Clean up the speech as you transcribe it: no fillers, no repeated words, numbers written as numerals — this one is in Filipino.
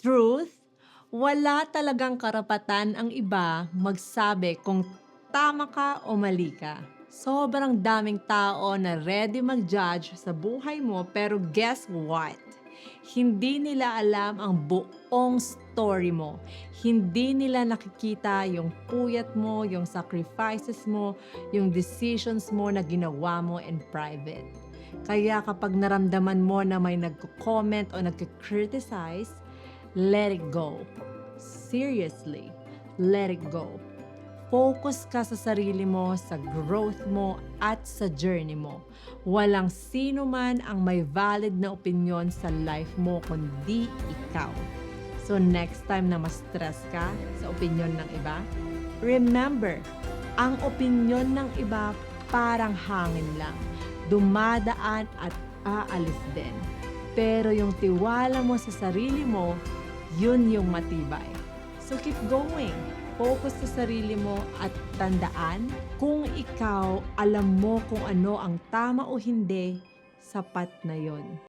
Truth, wala talagang karapatan ang iba magsabi kung tama ka o mali ka. Sobrang daming tao na ready mag-judge sa buhay mo pero guess what? Hindi nila alam ang buong story mo. Hindi nila nakikita yung puyat mo, yung sacrifices mo, yung decisions mo na ginawa mo in private. Kaya kapag naramdaman mo na may nagko-comment o nagko-criticize, let it go. Seriously, let it go. Focus ka sa sarili mo, sa growth mo, at sa journey mo. Walang sino man ang may valid na opinion sa life mo kundi ikaw. So next time na ma-stress ka sa opinion ng iba, remember, ang opinion ng iba parang hangin lang. Dumadaan at aalis din. Pero yung tiwala mo sa sarili mo, yun yung matibay. So keep going. Focus sa sarili mo at tandaan, kung ikaw alam mo kung ano ang tama o hindi, sapat na yon.